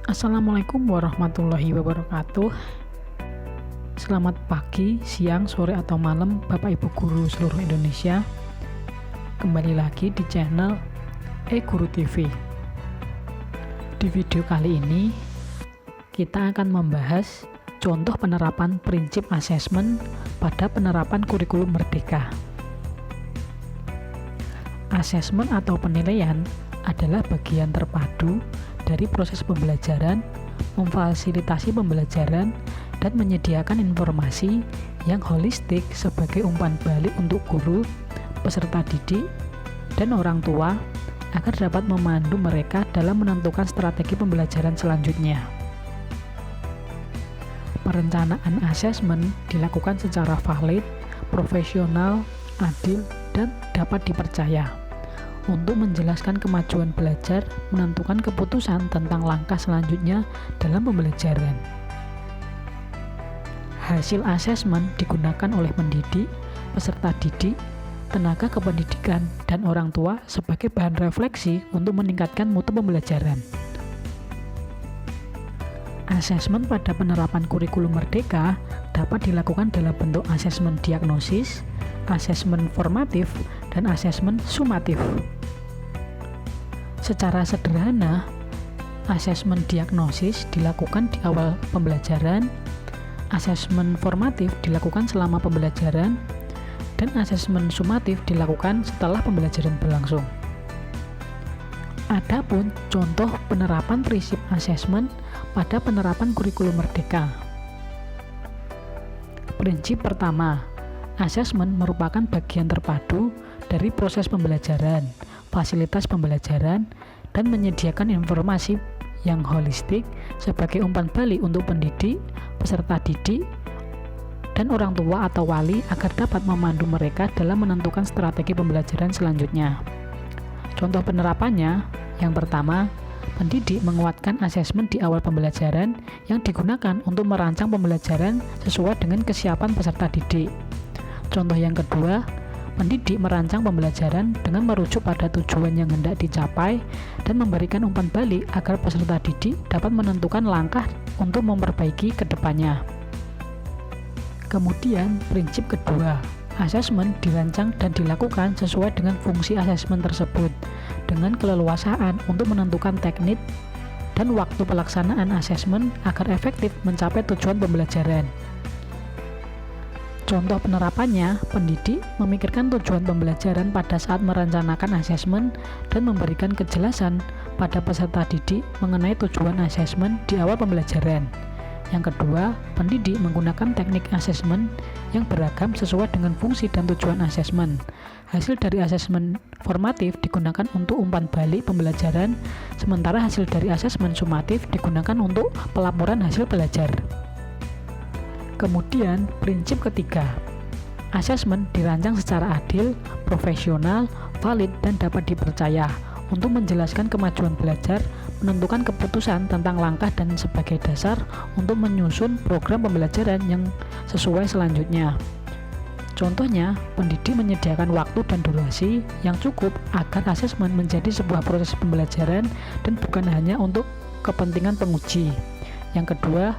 Assalamualaikum warahmatullahi wabarakatuh. Selamat pagi, siang, sore, atau malam Bapak Ibu Guru seluruh Indonesia. Kembali lagi di channel E-Guru TV. Di video kali ini kita akan membahas contoh penerapan prinsip asesmen pada penerapan kurikulum merdeka. Asesmen atau penilaian adalah bagian terpadu dari proses pembelajaran, memfasilitasi pembelajaran, dan menyediakan informasi yang holistik sebagai umpan balik untuk guru, peserta didik, dan orang tua agar dapat memandu mereka dalam menentukan strategi pembelajaran selanjutnya. Perencanaan asesmen dilakukan secara valid, profesional, adil, dan dapat dipercaya untuk menjelaskan kemajuan belajar, menentukan keputusan tentang langkah selanjutnya dalam pembelajaran. Hasil asesmen digunakan oleh pendidik, peserta didik, tenaga kependidikan, dan orang tua sebagai bahan refleksi untuk meningkatkan mutu pembelajaran. Asesmen pada penerapan kurikulum merdeka dapat dilakukan dalam bentuk asesmen diagnosis, asesmen formatif, dan asesmen sumatif. Secara sederhana, asesmen diagnosis dilakukan di awal pembelajaran, asesmen formatif dilakukan selama pembelajaran, dan asesmen sumatif dilakukan setelah pembelajaran berlangsung. Adapun contoh penerapan prinsip asesmen pada penerapan kurikulum merdeka. Prinsip pertama, asesmen merupakan bagian terpadu dari proses pembelajaran, fasilitas pembelajaran, dan menyediakan informasi yang holistik sebagai umpan balik untuk pendidik, peserta didik, dan orang tua atau wali agar dapat memandu mereka dalam menentukan strategi pembelajaran selanjutnya. Contoh penerapannya, yang pertama, pendidik menguatkan asesmen di awal pembelajaran yang digunakan untuk merancang pembelajaran sesuai dengan kesiapan peserta didik. Contoh yang kedua, pendidik merancang pembelajaran dengan merujuk pada tujuan yang hendak dicapai dan memberikan umpan balik agar peserta didik dapat menentukan langkah untuk memperbaiki ke depannya. Kemudian, prinsip kedua, asesmen dirancang dan dilakukan sesuai dengan fungsi asesmen tersebut dengan keleluasaan untuk menentukan teknik dan waktu pelaksanaan asesmen agar efektif mencapai tujuan pembelajaran. Contoh penerapannya, pendidik memikirkan tujuan pembelajaran pada saat merencanakan asesmen dan memberikan kejelasan pada peserta didik mengenai tujuan asesmen di awal pembelajaran. Yang kedua, pendidik menggunakan teknik asesmen yang beragam sesuai dengan fungsi dan tujuan asesmen. Hasil dari asesmen formatif digunakan untuk umpan balik pembelajaran, sementara hasil dari asesmen sumatif digunakan untuk pelaporan hasil belajar. Kemudian, prinsip ketiga, asesmen dirancang secara adil, profesional, valid, dan dapat dipercaya untuk menjelaskan kemajuan belajar, menentukan keputusan tentang langkah dan sebagai dasar untuk menyusun program pembelajaran yang sesuai selanjutnya. Contohnya, pendidik menyediakan waktu dan durasi yang cukup agar asesmen menjadi sebuah proses pembelajaran dan bukan hanya untuk kepentingan penguji. Yang kedua,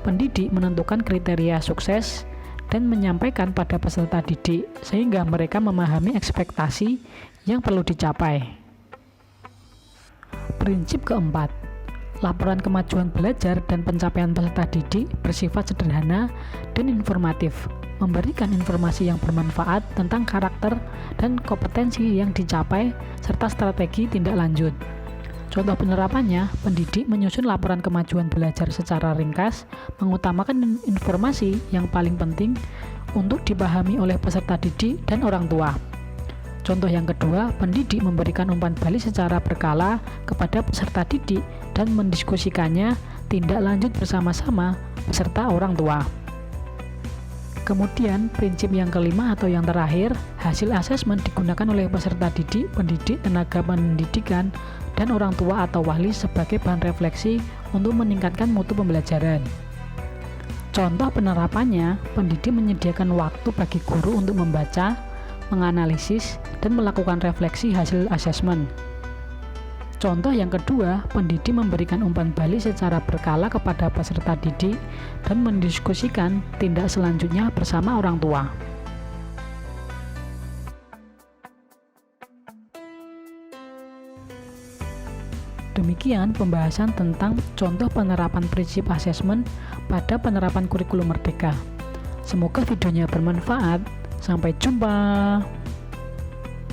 pendidik menentukan kriteria sukses dan menyampaikan pada peserta didik sehingga mereka memahami ekspektasi yang perlu dicapai. Prinsip keempat, laporan kemajuan belajar dan pencapaian peserta didik bersifat sederhana dan informatif, memberikan informasi yang bermanfaat tentang karakter dan kompetensi yang dicapai serta strategi tindak lanjut. Contoh penerapannya, pendidik menyusun laporan kemajuan belajar secara ringkas, mengutamakan informasi yang paling penting untuk dipahami oleh peserta didik dan orang tua. Contoh yang kedua, pendidik memberikan umpan balik secara berkala kepada peserta didik dan mendiskusikannya tindak lanjut bersama-sama beserta orang tua. Kemudian, prinsip yang kelima atau yang terakhir, hasil asesmen digunakan oleh peserta didik, pendidik, tenaga pendidikan, dan orang tua atau wali sebagai bahan refleksi untuk meningkatkan mutu pembelajaran. Contoh penerapannya, pendidik menyediakan waktu bagi guru untuk membaca, menganalisis, dan melakukan refleksi hasil asesmen. Contoh yang kedua, pendidik memberikan umpan balik secara berkala kepada peserta didik dan mendiskusikan tindak selanjutnya bersama orang tua. Demikian pembahasan tentang contoh penerapan prinsip asesmen pada penerapan kurikulum merdeka. Semoga videonya bermanfaat. Sampai jumpa.